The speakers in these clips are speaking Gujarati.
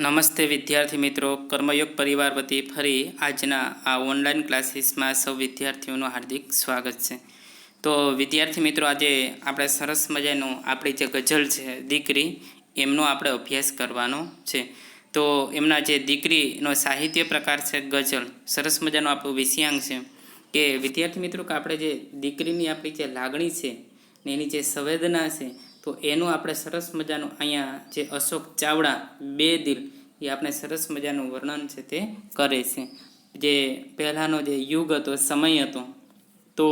નમસ્તે વિદ્યાર્થી મિત્રો, કર્મયોગ પરિવાર વતી ફરી આજના આ ઓનલાઈન ક્લાસીસમાં સૌ વિદ્યાર્થીઓનું હાર્દિક સ્વાગત છે. તો વિદ્યાર્થી મિત્રો, આજે આપણે સરસ મજાનું આપણી જે ગઝલ છે દીકરી, એમનો આપણે અભ્યાસ કરવાનો છે. તો એમના જે દીકરીનો સાહિત્ય પ્રકાર છે ગઝલ, સરસ મજાનો આપણો વિષયાંક છે કે વિદ્યાર્થી મિત્રો કે આપણે જે દીકરીની આપણી જે લાગણી છે ને એની જે સંવેદના છે, તો એનું આપણે સરસ મજાનું અહીંયા જે અશોક ચાવડા બે દિલ એ આપણે સરસ મજાનું વર્ણન છે તે કરે છે. જે પહેલાંનો જે યુગ હતો, સમય હતો, તો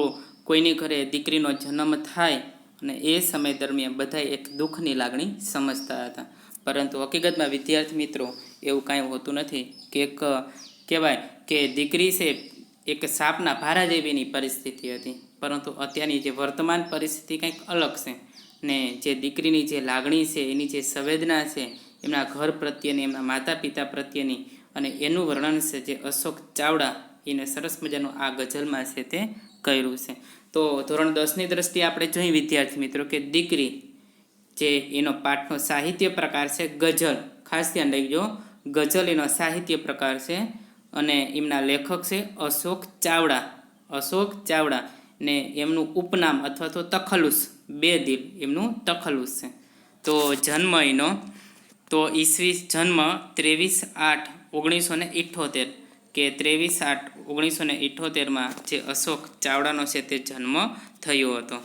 કોઈની ઘરે દીકરીનો જન્મ થાય અને એ સમય દરમિયાન બધા એક દુઃખની લાગણી સમજતા હતા. પરંતુ હકીકતમાં વિદ્યાર્થી મિત્રો એવું કાંઈ હોતું નથી કે એક કહેવાય કે દીકરી છે એક સાપના ભારા જેવીની પરિસ્થિતિ હતી. પરંતુ અત્યારની જે વર્તમાન પરિસ્થિતિ કંઈક અલગ છે ને જે દીકરીની જે લાગણી છે, એની જે સંવેદના છે એમના ઘર પ્રત્યેની, એમના માતા પિતા પ્રત્યેની, અને એનું વર્ણન છે જે અશોક ચાવડા એને સરસ મજાનું આ ગઝલમાં છે તે કર્યું છે. તો ધોરણ 10ની દ્રષ્ટિએ આપણે જોઈએ વિદ્યાર્થી મિત્રો કે દીકરી જે એનો પાઠનો સાહિત્ય પ્રકાર છે ગઝલ. ખાસ ધ્યાન રાખજો, ગઝલ એનો સાહિત્ય પ્રકાર છે અને એમના લેખક છે અશોક ચાવડા. અશોક ચાવડા ને એમનું ઉપનામ અથવા તો તખલ્લુસ બે દિલ એમનું તખલ્લુસ છે. તો જન્મ એનો તો ઈસવી જન્મ 23/8/1978 કે 23/8/1978 જે અશોક ચાવડાનો છે તે જન્મ થયો હતો.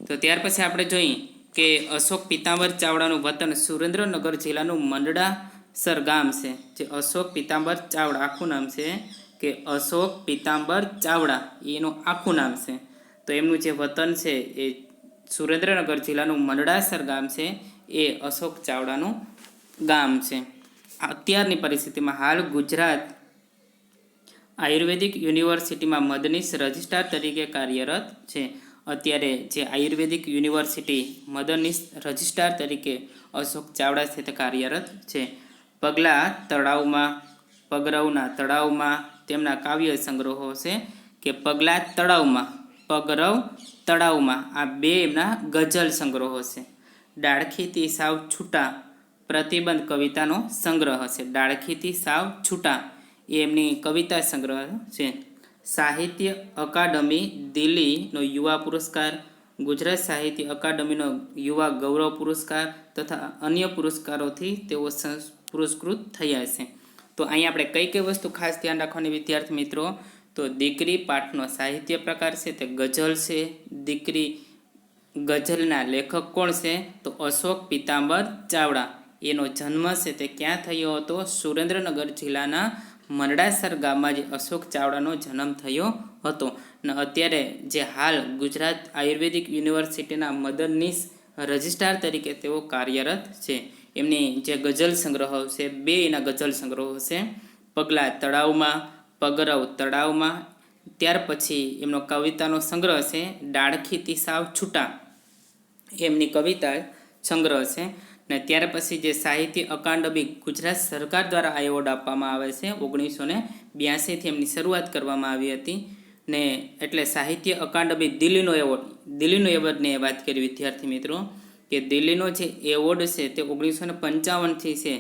તો ત્યાર પછી આપણે જોઈએ કે અશોક પિતાંબર ચાવડાનું વતન સુરેન્દ્રનગર જિલ્લાનું મંડળાસર ગામ છે. જે અશોક પિતાંબર ચાવડા આખું નામ છે કે અશોક પિતાંબર ચાવડા એનું આખું નામ છે. તો એમનું જે વતન છે એ સુરેન્દ્રનગર જિલ્લાનું મંડળાસર ગામ છે, એ અશોક ચાવડાનું ગામ છે. અત્યારની પરિસ્થિતિમાં હાલ ગુજરાત આયુર્વેદિક યુનિવર્સિટીમાં મદનીશ રજિસ્ટ્રાર તરીકે કાર્યરત છે. અત્યારે જે આયુર્વેદિક યુનિવર્સિટી મદનીશ રજિસ્ટ્રાર તરીકે અશોક ચાવડા છે તે કાર્યરત છે. પગલા તળાવમાં, પગરવના તળાવમાં તેમના કાવ્ય સંગ્રહો છે કે પગલા તળાવમાં, પગરવ તળાવમાં, આ બે એમના ગઝલ સંગ્રહો છે. ડાળખીથી સાવ છૂટા પ્રતિબંધ કવિતાનો સંગ્રહ છે. ડાળખીથી સાવ છૂટા એ એમની કવિતા સંગ્રહ છે. સાહિત્ય અકાદમી દિલ્હીનો યુવા પુરસ્કાર, ગુજરાત સાહિત્ય અકાદમીનો યુવા ગૌરવ પુરસ્કાર તથા અન્ય પુરસ્કારોથી તેઓ પુરસ્કૃત થયા છે. તો અહીં આપણે કઈ કઈ વસ્તુ ખાસ ધ્યાન રાખવાની વિદ્યાર્થી મિત્રો, તો દીકરી પાઠનો સાહિત્ય પ્રકાર છે તે ગઝલ છે. દીકરી ગઝલના લેખક કોણ છે? તો અશોક પિતાંબર ચાવડા. એનો જન્મ છે તે ક્યાં થયો હતો? સુરેન્દ્રનગર જિલ્લાના મંડળાસર ગામમાં જે અશોક ચાવડાનો જન્મ થયો હતો. અને અત્યારે જે હાલ ગુજરાત આયુર્વેદિક યુનિવર્સિટીના મદનીશ રજિસ્ટ્રાર તરીકે તેઓ કાર્યરત છે. એમની જે ગઝલ સંગ્રહો છે, બે એના ગઝલ સંગ્રહો છે, પગલા તળાવમાં, પગરવ તળાવમાં. ત્યાર પછી એમનો કવિતાનો સંગ્રહ છે ડાળખીથી સાવ છૂટા, એમની કવિતા સંગ્રહ છે. ને ત્યાર પછી જે સાહિત્ય અકાદમી ગુજરાત સરકાર દ્વારા આ એવોર્ડ આપવામાં આવે છે. 1982થી એમની શરૂઆત કરવામાં આવી હતી ને એટલે સાહિત્ય અકાદમી દિલ્હીનો એવોર્ડની વાત કરી વિદ્યાર્થી મિત્રો કે દિલ્હીનો જે એવોર્ડ છે તે 1955થી છે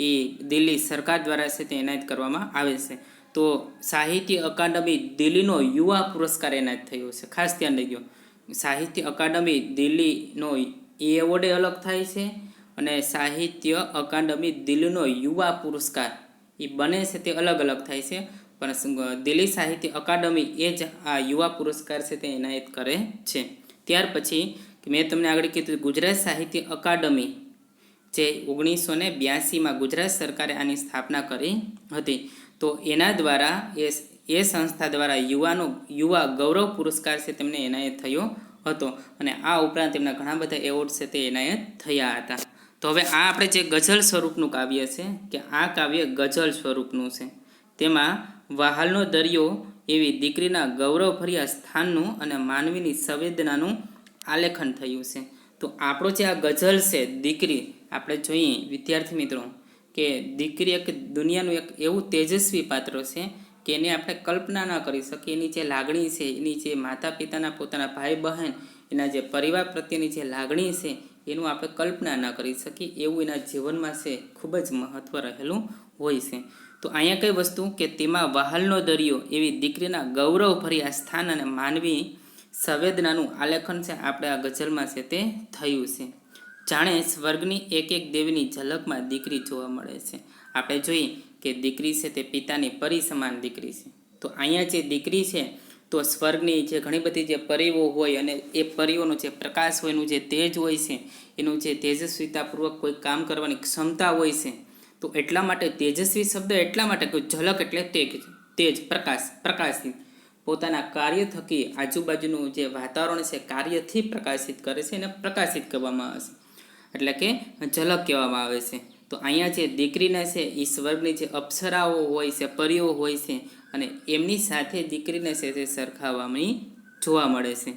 એ દિલ્હી સરકાર દ્વારા છે તે એનાયત કરવામાં આવે છે. તો સાહિત્ય અકાદમી દિલ્હીનો યુવા પુરસ્કાર એનાયત થયો છે. ખાસ ધ્યાન રાખજો, સાહિત્ય અકાદમી દિલ્હીનો એ એવોર્ડે અલગ થાય છે અને સાહિત્ય અકાદમી દિલ્હીનો યુવા પુરસ્કાર એ બને છે તે અલગ અલગ થાય છે. પણ દિલ્હી સાહિત્ય અકાદમી એ જ આ યુવા પુરસ્કાર છે તે એનાયત કરે છે. ત્યાર પછી મેં તમને આગળ કીધું ગુજરાત સાહિત્ય અકાદમી જે 1982માં ગુજરાત સરકારે આની સ્થાપના કરી હતી. તો એના દ્વારા એ સંસ્થા દ્વારા યુવા ગૌરવ પુરસ્કાર છે તેમને એનાયત થયો હતો. અને આ ઉપરાંત તેમના ઘણા બધા એવોર્ડ છે તે એનાયત થયા હતા. તો હવે આ આપણે જે ગઝલ સ્વરૂપનું કાવ્ય છે કે આ કાવ્ય ગઝલ સ્વરૂપનું છે. તેમાં વહાલનો દરિયો એવી દીકરીના ગૌરવભર્યા સ્થાનનું અને માનવીની સંવેદનાનું આલેખન થયું છે. તો આપણો જે આ ગઝલ છે દીકરી, આપણે જોઈએ વિદ્યાર્થી મિત્રો કે દીકરી એક દુનિયાનું એક એવું તેજસ્વી પાત્ર છે કે એને આપણે કલ્પના ન કરી શકીએ. એની જે લાગણી છે, એની જે માતા પિતાના પોતાના ભાઈ બહેન, એના જે પરિવાર પ્રત્યેની જે લાગણી છે એનું આપણે કલ્પના ન કરી શકીએ એવું એના જીવનમાં છે ખૂબ જ મહત્ત્વ રહેલું હોય છે. તો અહીંયા કઈ વસ્તુ કે તેમાં વહાલનો દરિયો એવી દીકરીના ગૌરવભર્યા સ્થાન અને માનવી સંવેદનાનું આલેખન છે આપણે આ ગઝલમાં છે તે થયું છે. જાણે સ્વર્ગની એક એક દેવીની ઝલકમાં દીકરી જોવા મળે છે. આપણે જોઈએ કે દીકરી છે તે પિતાની પરી સમાન દીકરી છે. તો અહીંયા જે દીકરી છે તો સ્વર્ગની જે ઘણી બધી જે પરીઓ હોય અને એ પરીઓનો જે પ્રકાશ હોય, એનું જે તેજ હોય છે, એનું જે તેજસ્વીતાપૂર્વક કોઈ કામ કરવાની ક્ષમતા હોય છે. તો એટલા માટે તેજસ્વી શબ્દ એટલા માટે કે ઝલક એટલે તેજ પ્રકાશિત પોતાના કાર્ય થકી આજુબાજુનું જે વાતાવરણ છે કાર્યથી પ્રકાશિત કરે છે એને પ્રકાશિત કરવામાં આવે છે, એટલે કે ઝલક કહેવામાં આવે છે. તો અહીંયા જે દીકરીને છે એ સ્વર્ગની જે અપ્સરાઓ હોય છે, પરીઓ હોય છે, અને એમની સાથે દીકરીને છે તે સરખાવવાની જોવા મળે છે.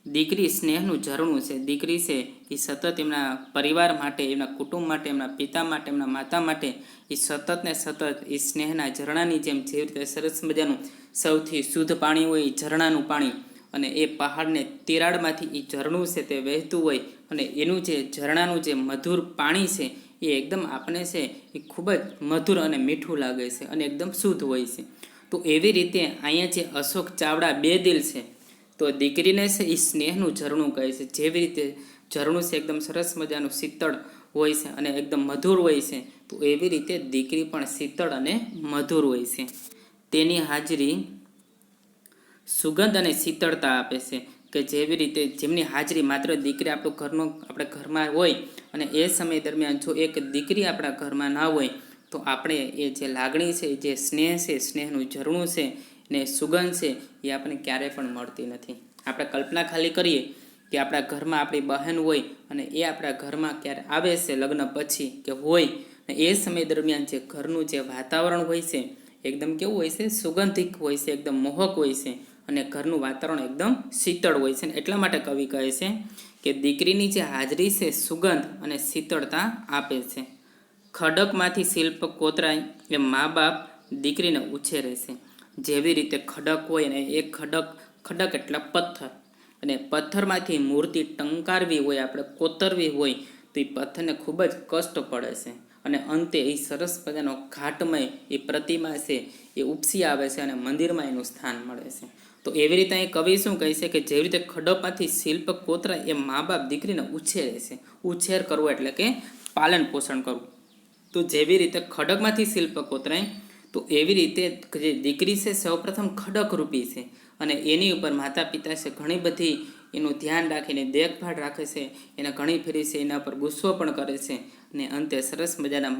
દીકરી સ્નેહનું ઝરણું છે. દીકરી છે એ સતત એમના પરિવાર માટે, એમના કુટુંબ માટે, એમના પિતા માટે, એમના માતા માટે એ સતત ને સતત એ સ્નેહના ઝરણાની જેમ જેવી રીતે સરસ મજાનું સૌથી શુદ્ધ પાણી હોય એ ઝરણાનું પાણી, અને એ પહાડને તિરાડમાંથી એ ઝરણું છે તે વહેતું હોય, અને એનું જે ઝરણાનું જે મધુર પાણી છે એ એકદમ આપણે છે એ ખૂબ જ મધુર અને મીઠું લાગે છે અને એકદમ શુદ્ધ હોય છે. તો એવી રીતે અહીંયા જે અશોક ચાવડા બે દિલ છે તો દીકરીને છે એ સ્નેહનું ઝરણું કહે છે. જેવી રીતે ઝરણું છે એકદમ સરસ મજાનું શીતળ હોય છે અને એકદમ મધુર હોય છે, તો એવી રીતે દીકરી પણ શીતળ અને મધુર હોય છે. તેની હાજરી સુગંધ અને શીતળતા આપે છે. કે જેવી રીતે જેમની હાજરી માત્ર દીકરી આપણે ઘરમાં હોય અને એ સમય દરમિયાન જો એક દીકરી આપણા ઘરમાં ના હોય તો આપણે એ જે લાગણી છે, જે સ્નેહ છે, સ્નેહનું ઝરણું છે ને સુગંધ છે એ આપણે ક્યારેય પણ મળતી નથી. આપણે કલ્પના ખાલી કરીએ કે આપણા ઘરમાં આપણી બહેન હોય અને એ આપણા ઘરમાં ક્યારે આવે છે લગ્ન પછી કે હોય, ને એ સમય દરમિયાન જે ઘરનું જે વાતાવરણ હોય છે એકદમ કેવું હોય છે, સુગંધિક હોય છે, એકદમ મોહક હોય છે અને ઘરનું વાતાવરણ એકદમ શીતળ હોય છે. એટલા માટે કવિ કહે છે કે દીકરીની જે હાજરી છે સુગંધ અને શીતળતા આપે છે. ખડકમાંથી શિલ્પ કોતરાય એ મા બાપ દીકરીને ઉછેરે છે. જેવી રીતે ખડક હોય ને એ ખડક એટલે પથ્થર, અને પથ્થરમાંથી મૂર્તિ ટંકારવી હોય, આપણે કોતરવી હોય તો એ પથ્થરને ખૂબ જ કષ્ટ પડે છે અને અંતે એ સરસ મજાનો ઘાટમય એ પ્રતિમા છે એ ઉપસી આવે છે અને મંદિરમાં એનું સ્થાન મળે છે. તો એવી રીતે અહીં કવિ શું કહે છે કે જેવી રીતે ખડકમાંથી શિલ્પ કોતરાય એ મા બાપ દીકરીને ઉછેરે છે. ઉછેર કરવો એટલે કે પાલન પોષણ કરવું. તો જેવી રીતે ખડકમાંથી શિલ્પ કોતરાય તો એવી રીતે જે દીકરી છે સૌપ્રથમ ખડક રૂપી છે અને એની ઉપર માતા પિતા છે ઘણી બધી એનું ધ્યાન રાખીને દેખભાળ રાખે છે, એને ઘણી ફેરી છે એના પર ગુસ્સો પણ કરે છે, અને અંતે સરસ મજાના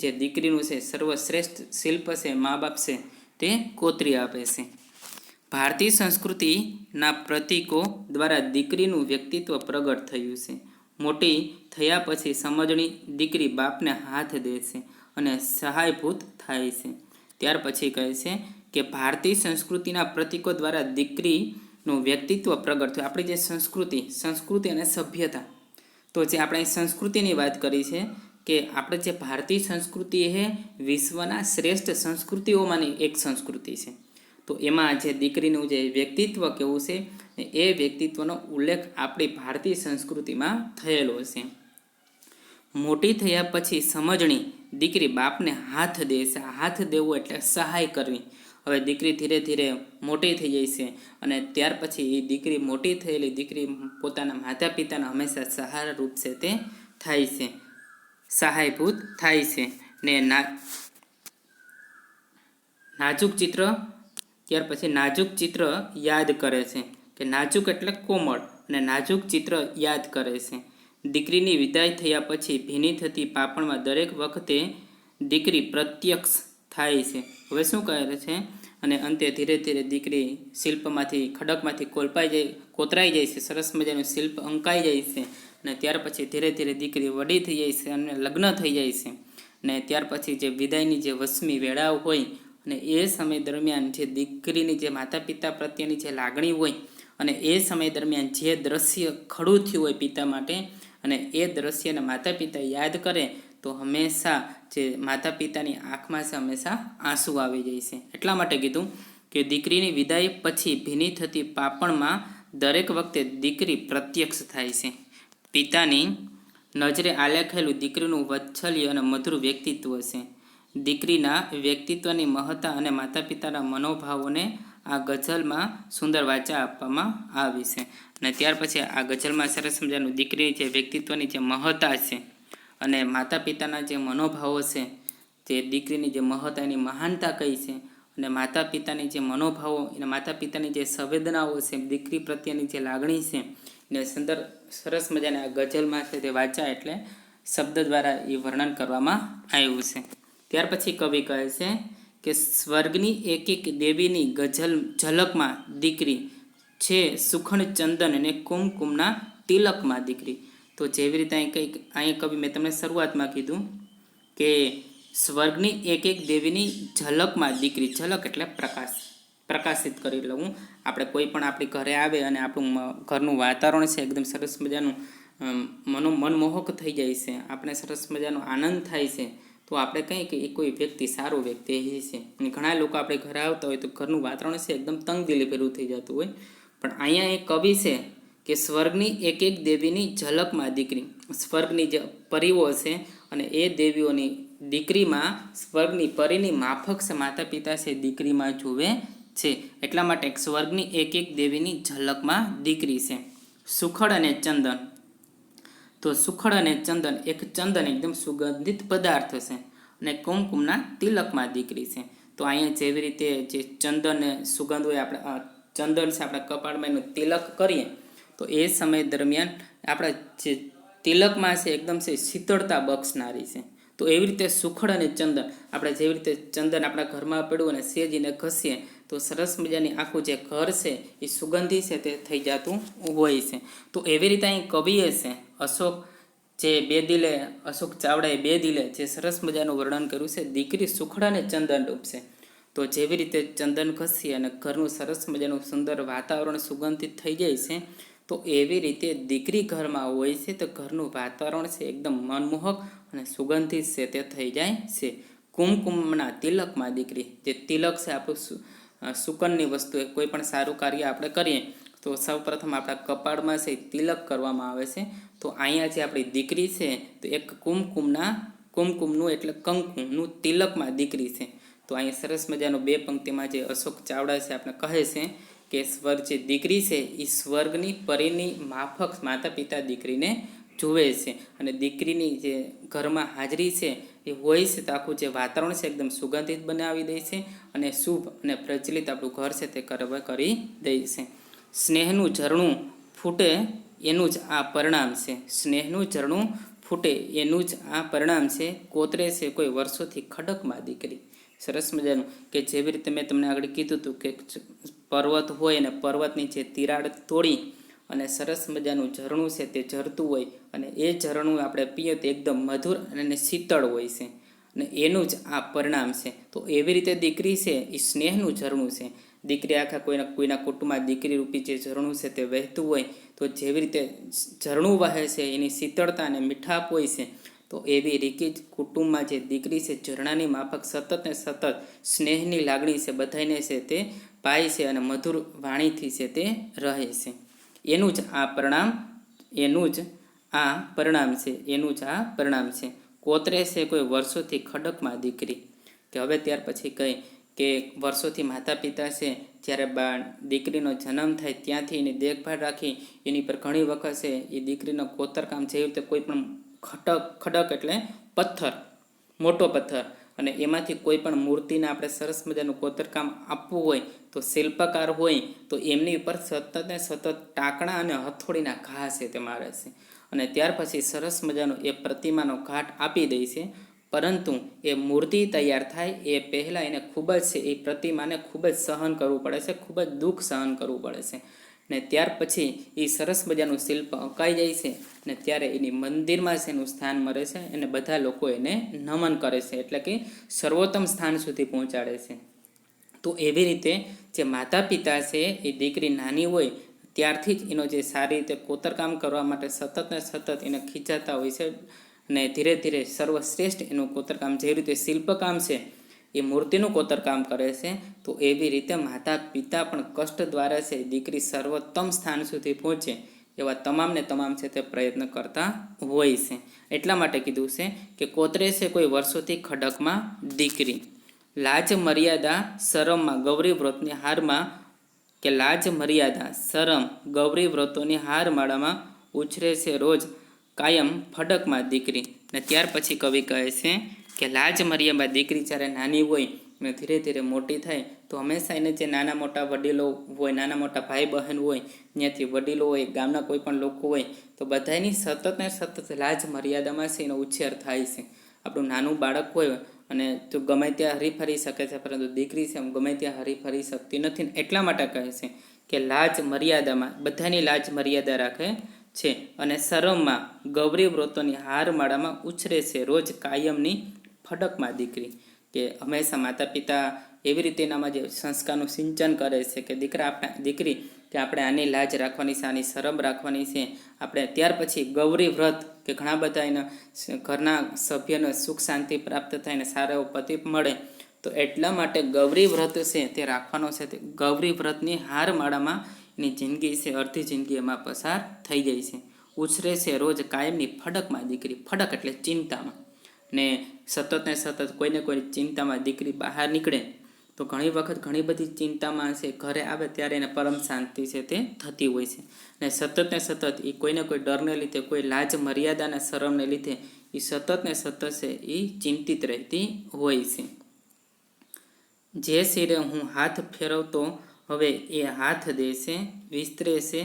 જે દીકરીનું છે સર્વશ્રેષ્ઠ શિલ્પ છે મા બાપ છે તે કોતરી આપે છે. ભારતીય સંસ્કૃતિના પ્રતીકો દ્વારા દીકરીનું વ્યક્તિત્વ પ્રગટ થયું છે. મોટી થયા પછી સમજણી દીકરી બાપને હાથ દે છે અને સહાયભૂત થાય છે. ત્યાર પછી કહે છે કે ભારતીય સંસ્કૃતિના પ્રતીકો દ્વારા દીકરીનું વ્યક્તિત્વ પ્રગટ થયું. આપણી જે સંસ્કૃતિ અને સભ્યતા, તો જે આપણે સંસ્કૃતિની વાત કરી છે કે આપણે જે ભારતીય સંસ્કૃતિ એ વિશ્વના શ્રેષ્ઠ સંસ્કૃતિઓમાંની એક સંસ્કૃતિ છે. તો એમાં જે દીકરીનું જે વ્યક્તિત્વ કેવું છે એ વ્યક્તિત્વનો ઉલ્લેખ આપણી ભારતીય સંસ્કૃતિમાં થયેલો છે. મોટી થયા પછી સમજણી દીકરી બાપને હાથ દે છે. હાથ દેવું એટલે સહાય કરવી. હવે દીકરી ધીરે ધીરે મોટી થઈ જાય છે અને ત્યાર પછી એ દીકરી મોટી થયેલી દીકરી પોતાના માતા પિતાના હંમેશા સહારારૂપ છે તે થાય છે, સહાયભૂત થાય છે. ને નાજુક ચિત્ર ત્યાર પછી નાજુક ચિત્ર યાદ કરે છે કે નાજુક એટલે કોમળ, અને નાજુક ચિત્ર યાદ કરે છે. દીકરીની વિદાય થયા પછી ભીની થતી પાપણમાં દરેક વખતે દીકરી પ્રત્યક્ષ થાય છે. હવે શું કહે છે, અને અંતે ધીરે ધીરે દીકરી શિલ્પમાંથી ખડકમાંથી કોતરાઈ જાય છે, સરસ મજાનું શિલ્પ અંકાઈ જાય છે, અને ત્યાર પછી ધીરે ધીરે દીકરી વડી થઈ જાય છે અને લગ્ન થઈ જાય છે. અને ત્યાર પછી જે વિદાયની જે વસમી વેળાઓ હોય અને એ સમય દરમિયાન જે દીકરીની જે માતા પિતા પ્રત્યેની જે લાગણી હોય અને એ સમય દરમિયાન જે દ્રશ્ય ખડું થયું હોય પિતા માટે, અને એ દ્રશ્યને માતા પિતા યાદ કરે તો હંમેશા જે માતા પિતાની આંખમાં છે હંમેશા આંસુ આવી જાય છે. એટલા માટે કીધું કે દીકરીની વિદાય પછી ભીની થતી પાપણમાં દરેક વખતે દીકરી પ્રત્યક્ષ થાય છે. પિતાની નજરે આલેખાયેલું દીકરીનું વત્સલ્ય અને મધુર વ્યક્તિત્વ છે. દીકરીના વ્યક્તિત્વની મહત્તા અને માતા પિતાના મનોભાવોને આ ગઝલમાં સુંદર વાચા આપવામાં આવી છે. અને ત્યાર પછી આ ગઝલમાં સરસ મજાનું દીકરી જે વ્યક્તિત્વની જે મહત્તા છે અને માતા પિતાના જે મનોભાવો છે, જે દીકરીની જે મહત્તા એની મહાનતા કઈ છે અને માતા પિતાની જે મનોભાવો અને માતા પિતાની જે સંવેદનાઓ છે, દીકરી પ્રત્યેની જે લાગણી છે ને સુંદર સરસ મજાના આ ગઝલમાં છે તે વાંચા એટલે શબ્દ દ્વારા એ વર્ણન કરવામાં આવ્યું છે. ત્યાર પછી કવિ કહે છે કે સ્વર્ગની એક એક દેવીની ગઝલ ઝલકમાં દીકરી છે, સુખણ ચંદન અને કુમકુમના તિલકમાં દીકરી. તો જેવી રીતે અહીં કવિ મેં તમને શરૂઆતમાં કીધું કે સ્વર્ગની એક એક દેવીની ઝલકમાં દીકરી, ઝલક એટલે પ્રકાશિત કરી લઉં. આપણે કોઈ પણ આપણી ઘરે આવે અને આપણું ઘરનું વાતાવરણ છે એકદમ સરસ મજાનું મનમોહક થઈ જાય છે, આપણે સરસ મજાનો આનંદ થાય છે, તો આપણે કહીએ કે એ કોઈ વ્યક્તિ સારો વ્યક્તિ છે. અને ઘણા લોકો આપણે ઘરે આવતા હોય તો ઘરનું વાતાવરણ છે એકદમ તંગદિલી ભેરું થઈ જતું હોય. પણ અહીંયા એક કવિ છે કે સ્વર્ગની એક એક દેવીની ઝલકમાં દીકરી, સ્વર્ગની જે પરીઓ છે અને એ દેવીઓની દીકરીમાં સ્વર્ગની પરીની માફક છે માતા પિતા છે દીકરીમાં જુએ છે. એટલા માટે સ્વર્ગની એક એક દેવીની ઝલકમાં દીકરી છે. સુખડ અને ચંદન, તો સુખડ અને ચંદન, એક ચંદન એકદમ સુગંધિત પદાર્થ છે અને કુમકુમના તિલકમાં દીકરી છે. તો અહીંયા જેવી રીતે જે ચંદન સુગંધ હોય, આપણે ચંદન છે આપણા કપાળમાં એનું તિલક કરીએ તો એ સમય દરમિયાન આપણા જે તિલકમાં છે એકદમ છે શીતળતા બક્ષનારી છે. તો એવી રીતે સુખડ અને ચંદન, આપણે જેવી રીતે ચંદન આપણા ઘરમાં પડ્યું અને સેજીને ઘસીએ તો સરસ મજાની આખું જે ઘર છે એ સુગંધી છે તે થઈ જતું હોય છે. તો એવી રીતે અહીં કવિએ છે અશોક ચાવડાએ બે દિલે જે સરસ મજાનું વર્ણન કર્યું છે દીકરી સુખડ અને ચંદન રૂપ છે. તો જેવી રીતે ચંદન ઘસી અને ઘરનું સરસ મજાનું સુંદર વાતાવરણ સુગંધિત થઈ જાય છે, તો એવી રીતે દીકરી ઘરમાં હોય છે તો ઘરનું વાતાવરણ છે એકદમ મનમોહક અને સુગંધિત છે તે થઈ જાય છે. કુમકુમના તિલકમાં દીકરી, જે તિલક છે આપણું સુકનની વસ્તુ, કોઈ પણ સારું કાર્ય આપણે કરીએ તો સૌપ્રથમ આપણા કપાળમાં છે તિલક કરવામાં આવે છે. તો અહીંયા જે આપણી દીકરી છે તો એક કુમકુમનું એટલે કંકુનું તિલકમાં દીકરી છે. તો અહીંયા સરસ મજાનો બે પંક્તિમાં જે અશોક ચાવડા છે આપણે કહે છે કે સ્વર્ગ જે દીકરી છે એ સ્વર્ગની પરીની માફક માતા પિતા દીકરીને જુએ છે અને દીકરીની જે ઘરમાં હાજરી છે એ હોય છે તો આખું જે વાતાવરણ છે એકદમ સુગંધિત બનાવી દે છે અને શુભ અને પ્રચલિત આપણું ઘર છે તે કરી દે છે. સ્નેહનું ઝરણું ફૂટે એનું જ આ પરિણામ છે, સ્નેહનું ઝરણું ફૂટે એનું જ આ પરિણામ છે, કોતરે છે કોઈ વર્ષોથી ખડકમાં દીકરી. સરસ મજાનું કે જેવી રીતે મેં તમને આગળ કીધું હતું કે પર્વત હોય અને પર્વતની જે તિરાડ તોડી અને સરસ મજાનું ઝરણું છે તે ઝરતું હોય અને એ ઝરણું આપણે પીએ તો એકદમ મધુર અને શીતળ હોય છે અને એનું જ આ પરિણામ છે. તો એવી રીતે દીકરી છે એ સ્નેહનું ઝરણું છે. દીકરી આખા કોઈના કુટુંબમાં દીકરી રૂપી જે ઝરણું છે તે વહેતું હોય તો જેવી રીતે ઝરણું વહે છે એની શીતળતા અને મીઠાપ હોય છે, તો એવી રીતે જ કુટુંબમાં જે દીકરી છે ઝરણાની માફક સતત ને સતત સ્નેહની લાગણી છે બધાને છે તે પાય છે અને મધુર વાણીથી છે તે રહે છે. એનું જ આ પરિણામ છે, કોતરે છે કોઈ વર્ષોથી ખડકમાં દીકરી. કે હવે ત્યાર પછી કહે કે વર્ષોથી માતા પિતા છે જ્યારે દીકરીનો જન્મ થાય ત્યાંથી એની દેખભાળ રાખી એની પર ઘણી વખત છે એ દીકરીનો કોતરકામ જેવી રીતે કોઈ પણ ખડક એટલે પથ્થર, મોટો પથ્થર, અને એમાંથી કોઈ પણ મૂર્તિને આપણે સરસ મજાનું કોતરકામ આપવું હોય તો શિલ્પકાર હોય તો એમની ઉપર સતત ને સતત ટાંકણા અને હથોડીના ઘા છે તે મારે છે અને ત્યાર પછી સરસ મજાનો એ પ્રતિમાનો ઘાટ આપી દે છે. પરંતુ એ મૂર્તિ તૈયાર થાય એ પહેલાં એને ખૂબ જ છે એ પ્રતિમાને ખૂબ જ સહન કરવું પડે છે, ખૂબ જ દુઃખ સહન કરવું પડે છે ને ત્યાર પછી એ સરસ મજાનું શિલ્પ અકાઈ જાય છે ને ત્યારે એની મંદિરમાં છે એનું સ્થાન મળે છે અને બધા લોકો એને નમન કરે છે, એટલે કે સર્વોત્તમ સ્થાન સુધી પહોંચાડે છે. તો એવી રીતે જે માતા પિતા છે એ દીકરી નાની હોય ત્યારથી જ એનો જે સારી રીતે કોતરકામ કરવા માટે સતત ને સતત એને ખીચાતા હોય છે અને ધીરે ધીરે સર્વશ્રેષ્ઠ એનું કોતરકામ જેવી રીતે શિલ્પકામ છે એ મૂર્તિનું કોતરકામ કરે છે, તો એવી રીતે માતા પિતા પણ કષ્ટ દ્વારા છે દીકરી સર્વોત્તમ સ્થાન સુધી પહોંચે એવા તમામને તમામ છે તે પ્રયત્ન કરતા હોય છે. એટલા માટે કીધું છે કે કોતરે છે કોઈ વર્ષોથી ખડકમાં દીકરી. લાજ મર્યાદા શરમમાં ગૌરી વ્રતની હારમાં કે લાજ મર્યાદા શરમ ગૌરી વ્રતોની હારમાળામાં ઉછરે છે રોજ કાયમ ફડકમાં દીકરી. ને ત્યાર પછી કવિ કહે છે કે લાજ મર્યાદા દીકરી જ્યારે નાની હોય અને ધીરે ધીરે મોટી થાય તો હંમેશા એને જે નાના મોટા વડીલો હોય, નાના મોટા ભાઈ બહેન હોય, ત્યાંથી વડીલો હોય, ગામના કોઈ પણ લોકો હોય, તો બધાની સતત ને સતત લાજ મર્યાદામાં છે એનો ઉછેર થાય છે. આપણું નાનું બાળક હોય અને તો ગમે ત્યાં હરીફરી શકે છે, પરંતુ દીકરી છે એમ ગમે ત્યાં હરીફરી શકતી નથી. એટલા માટે કહે છે કે લાજ મર્યાદામાં બધાની લાજ મર્યાદા રાખે છે અને શરમમાં ગૌરી વ્રતોની હારમાળામાં ઉછરે છે રોજ કાયમની ફડકમાં દીકરી. કે હંમેશા માતા પિતા એવી રીતે એનામાં જે સંસ્કારનું સિંચન કરે છે કે દીકરી કે આપણે આની લાજ રાખવાની છે, આની શરમ રાખવાની છે. આપણે ત્યાર પછી ગૌરી વ્રત કે ઘણા બધા એના ઘરના સભ્યને સુખ શાંતિ પ્રાપ્ત થાય ને સારો એવો પતિ મળે, તો એટલા માટે ગૌરી વ્રત છે તે રાખવાનો છે. તે ગૌરી વ્રતની હારમાળામાં એની જિંદગી છે અડધી જિંદગી એમાં પસાર થઈ જાય છે. ઉછરે છે રોજ કાયમની ફડકમાં દીકરી. ફડક એટલે ચિંતામાં. ને સતત કોઈને કોઈ ચિંતામાં દીકરી બહાર નીકળે તો ઘણી વખત ઘણી બધી ચિંતામાં છે ઘરે આવે ત્યારે એને પરમ શાંતિ છે તે થતી હોય છે. ને સતત એ કોઈને કોઈ ડરને લીધે, કોઈ લાજ મર્યાદાના શરમને લીધે એ સતત છે એ ચિંતિત રહેતી હોય છે. જે શિરે હું હાથ ફેરવતો હવે એ હાથ દેશે વિસ્તરે છે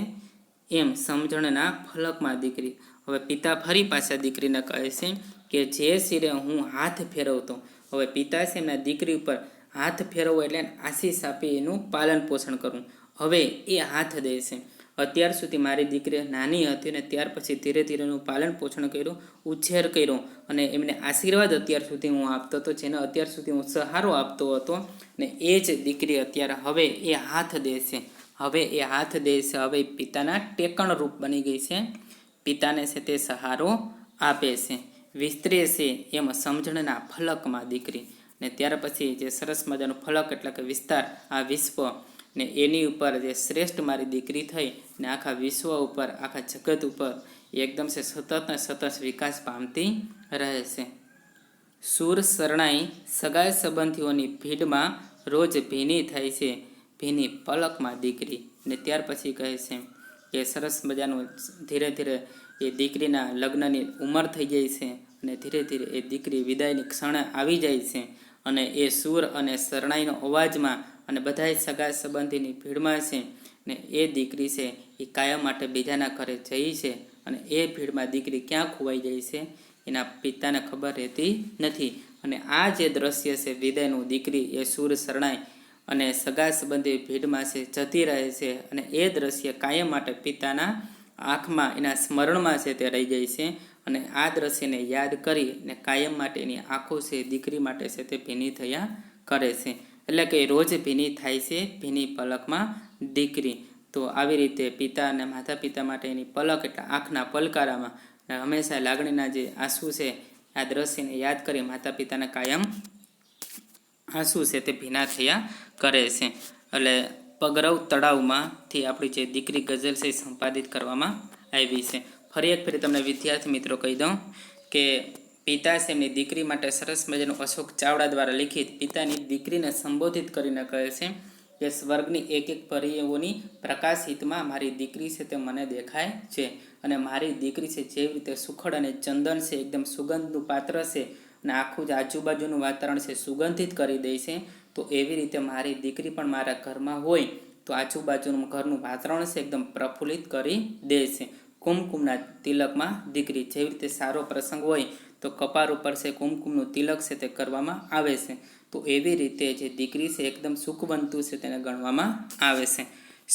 એમ સમજણના ફલકમાં દીકરી. હવે પિતા ફરી પાછા દીકરીને કહે છે કે જે શિરે હું હાથ ફેરવતો, હવે પિતા છે એમના દીકરી ઉપર હાથ ફેરવવો એટલે આશીષ આપી એનું પાલન પોષણ કરવું. હવે એ હાથ દેશે. અત્યાર સુધી મારી દીકરી નાની હતી ને ત્યાર પછી ધીરે ધીરે એનું પાલન પોષણ કર્યું, ઉછેર કર્યો અને એમને આશીર્વાદ અત્યાર સુધી હું આપતો હતો, જેને અત્યાર સુધી હું સહારો આપતો હતો. ને એ જ દીકરી અત્યારે હવે એ હાથ દેશે. હવે એ હાથ દેશે. હવે પિતાના ટેકણ રૂપ બની ગઈ છે. પિતાને છે તે સહારો આપે છે. વિસ્તરે છે એમ સમજણના ફલકમાં દીકરી. ને ત્યાર પછી જે સરસ મજાનું ફલક એટલે કે વિસ્તાર, આ વિશ્વ ને એની ઉપર જે શ્રેષ્ઠ મારી દીકરી થઈ ને આખા વિશ્વ ઉપર, આખા જગત ઉપર એકદમ છે સતત વિકાસ પામતી રહે છે. સૂર શરણાઈ સગાઈ સંબંધીઓની ભીડમાં રોજ ભીની થાય છે ભીની પલકમાં દીકરી. ને ત્યાર પછી કહે છે કે સરસ મજાનું ધીરે ધીરે એ દીકરીના લગ્નની ઉંમર થઈ જાય છે અને ધીરે ધીરે એ દીકરી વિદાયની ક્ષણે આવી જાય છે અને એ સૂર અને શરણાઈનો અવાજમાં અને બધાય સગા સંબંધીની ભીડમાં છે ને એ દીકરી છે એ કાયમ માટે બીજાના ઘરે જઈ છે અને એ ભીડમાં દીકરી ક્યાં ખોવાઈ જાય છે એના પિતાને ખબર રહેતી નથી. અને આ જે દ્રશ્ય છે વિદાયનું, દીકરી એ સૂર શરણાઈ અને સગા સંબંધી ભીડમાં છે જતી રહે છે અને એ દ્રશ્ય કાયમ માટે પિતાના આંખમાં, એના સ્મરણમાં છે તે રહી જાય છે. અને આ દ્રશ્યને યાદ કરી ને કાયમ માટેની આંખો છે દીકરી માટે છે તે ભીની થયા કરે છે. એટલે કે રોજ ભીની થાય છે ભીની પલકમાં દીકરી. તો આવી રીતે પિતા અને માતા પિતા માટે એની પલક એટલે આંખના પલકારામાં હંમેશા લાગણીના જે આંસુ છે આ દ્રશ્યને યાદ કરી માતા પિતાને કાયમ આંસુ છે તે ભીના થયા કરે છે. એટલે પગરવ તળાવમાંથી આપણી જે દીકરી ગઝલ છે સંપાદિત કરવામાં આવી છે. ફરી એક ફરી તમને વિદ્યાર્થી મિત્રો કહી દઉં કે પિતા છે એમની દીકરી માટે સરસ મજાનું અશોક ચાવડા દ્વારા લિખિત પિતાની દીકરીને સંબોધિત કરીને કહે છે કે સ્વર્ગની એક એક પરીઓની પ્રકાશિતમાં મારી દીકરી છે તે મને દેખાય છે. અને મારી દીકરી છે જેવી રીતે સુખડ અને ચંદન છે એકદમ સુગંધનું પાત્ર છે અને આખું જ આજુબાજુનું વાતાવરણ છે સુગંધિત કરી દે છે, તો એવી રીતે મારી દીકરી પણ મારા ઘરમાં હોય તો આજુબાજુનું ઘરનું વાતાવરણ છે એકદમ પ્રફુલ્લિત કરી દે છે. કુમકુમના તિલકમાં દીકરી, જેવી રીતે સારો પ્રસંગ હોય તો કપાળ ઉપર છે કુમકુમનું તિલક છે તે કરવામાં આવે છે, તો એવી રીતે જે દીકરી છે એકદમ સુખવંતું છે તેને ગણવામાં આવે છે.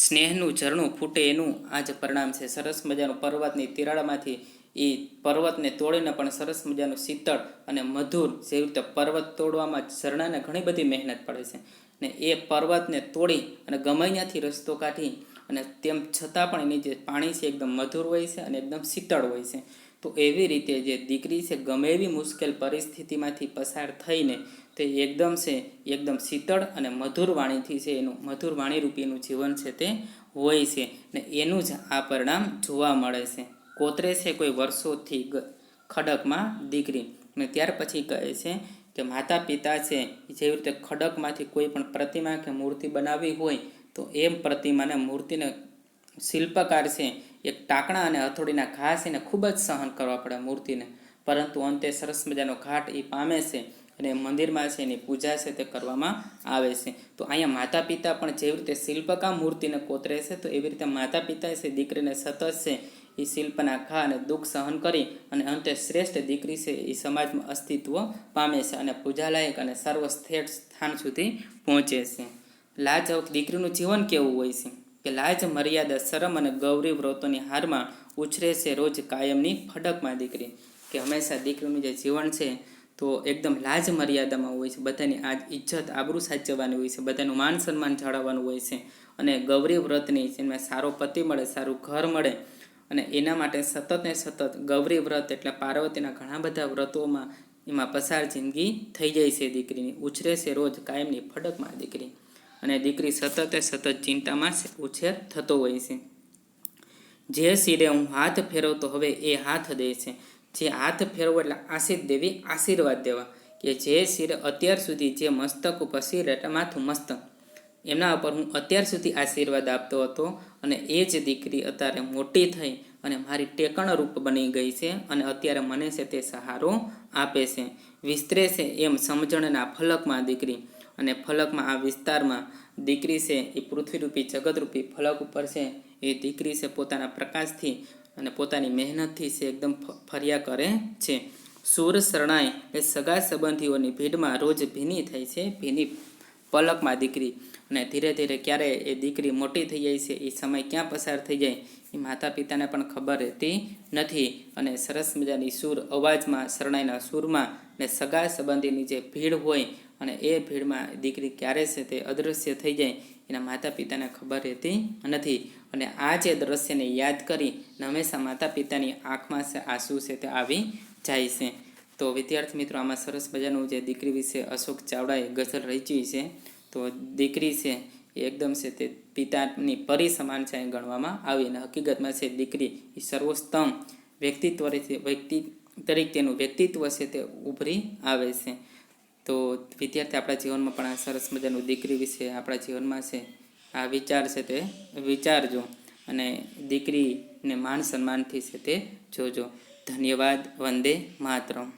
સ્નેહનું ઝરણું ફૂટે એનું આ જ પરિણામ છે. સરસ મજાનું પર્વતની તિરાડમાંથી એ પર્વતને તોડીને પણ સરસ મજાનું શીતળ અને મધુર, જેવી રીતે પર્વત તોડવામાં ઝરણાને ઘણી બધી મહેનત પડે છે ને એ પર્વતને તોડી અને ગમે ત્યાંથી રસ્તો કાઢી અને તેમ છતાં પણ એની જે પાણી છે એકદમ મધુર હોય છે અને એકદમ શીતળ હોય છે. તો એવી રીતે જે દીકરી છે ગમે એવી મુશ્કેલ પરિસ્થિતિમાંથી પસાર થઈને તે એકદમ શીતળ અને મધુર વાણીથી છે એનું મધુર વાણી રૂપીનું જીવન છે તે હોય છે ને એનું જ આ પરિણામ જોવા મળે છે. કોતરે છે કોઈ વર્ષોથી ખડકમાં દીકરી, ને ત્યાર પછી કહે છે કે માતા પિતા છે જેવી રીતે ખડકમાંથી કોઈ પણ પ્રતિમા કે મૂર્તિ બનાવવી હોય તો એમ પ્રતિમાને મૂર્તિને શિલ્પકાર છે એક ટાંકણા અને હથોડીના ઘા છે ને ખૂબ જ સહન કરવા પડે મૂર્તિને, પરંતુ અંતે સરસ મજાનો ઘાટ એ પામે છે અને મંદિરમાં છે એની પૂજા છે તે કરવામાં આવે છે. તો અહીંયા માતા પિતા પણ જેવી રીતે શિલ્પકાર મૂર્તિને કોતરે છે તો એવી રીતે માતા પિતા છે દીકરીને સતત છે એ શિલ્પના ઘા અને દુઃખ સહન કરી અને અંતે શ્રેષ્ઠ દીકરી છે એ સમાજમાં અસ્તિત્વ પામે છે અને પૂજાલાયક અને સર્વશ્રેષ્ઠ સ્થાન સુધી પહોંચે છે. લાજ દીકરીનું જીવન કેવું હોય છે કે લાજ મર્યાદા શરમ અને ગૌરી વ્રતોની હારમાં ઉછરે છે રોજ કાયમની ફડકમાં દીકરી, કે હંમેશા દીકરીનું જે જીવન છે તો એકદમ લાજ મર્યાદામાં હોય છે, બધાની આ ઇજ્જત આબરૂ સાચવવાની હોય છે, બધાનું માન સન્માન જાળવવાનું હોય છે અને ગૌરી વ્રતની જેમાં સારો પતિ મળે, સારું ઘર મળે અને એના માટે સતત ને સતત ગૌરી વ્રત એટલે પાર્વતીના ઘણા બધા વ્રતોમાં એમાં પસાર જિંદગી થઈ જાય છે દીકરીની. ઉછરે છે રોજ કાયમની ફડકમાં દીકરી અને દીકરી સતત સતત ચિંતામાં ઉછેર થતો હોય છે. જે શિરે હું હાથ ફેરવતો હવે એ હાથ દે છે, જે હાથ ફેરવો એટલે આશીષ દેવી, આશીર્વાદ દેવા, કે જે શિરે અત્યાર સુધી જે મસ્તક ઉપર શિર એટલે માથું મસ્તક એમના ઉપર હું અત્યાર સુધી આશીર્વાદ આપતો હતો અને એ જ દીકરી અત્યારે મોટી થઈ અને મારી ટેકણ રૂપ બની ગઈ છે અને અત્યારે મને છે તે સહારો આપે છે. વિસ્તરે છે એમ સમજણના ફલકમાં દીકરી, અને ફલકમાં આ વિસ્તારમાં દીકરી છે એ પૃથ્વીરૂપી જગતરૂપી ફલક ઉપર છે એ દીકરી છે પોતાના પ્રકાશથી અને પોતાની મહેનતથી છે એકદમ ફર્યા કરે છે. સૂર શરણાઈ એ સગા સંબંધીઓની ભીડમાં રોજ ભીની થાય છે, ભીની પલકમાં દીકરી, અને ધીરે ધીરે ક્યારે એ દીકરી મોટી થઈ જાય છે એ સમય ક્યાં પસાર થઈ જાય એ માતા પિતાને પણ ખબર રહેતી નથી. અને સરસ મજાની સૂર અવાજમાં, શરણાઈના સૂરમાં ને સગા સંબંધીની જે ભીડ હોય અને એ ભીડમાં દીકરી ક્યારે છે તે અદૃશ્ય થઈ જાય એના માતા પિતાને ખબર રહેતી નથી. અને આ જે દ્રશ્યને યાદ કરી હંમેશા માતા પિતાની આંખમાં છે આંસુ છે તે આવી જાય છે. તો વિદ્યાર્થી મિત્રો, આમાં સરસ મજાનું જે દીકરી વિશે અશોક ચાવડાએ ગઝલ રચી છે. તો દીકરી છે એ એકદમ છે તે પિતાની પરી સમાન છે ગણવામાં આવી, અને હકીકતમાં છે દીકરી એ સર્વોત્તમ વ્યક્તિ તરીકેનું વ્યક્તિત્વ છે તે ઉભરી આવે છે. તો વિદ્યાર્થી, આપણા જીવનમાં પણ આ સરસ મજાનું દીકરી વિશે આપણા જીવનમાં છે આ વિચાર છે તે વિચારજો અને દીકરીને માન સન્માનથી છે તે જોજો. ધન્યવાદ. વંદે માતરમ.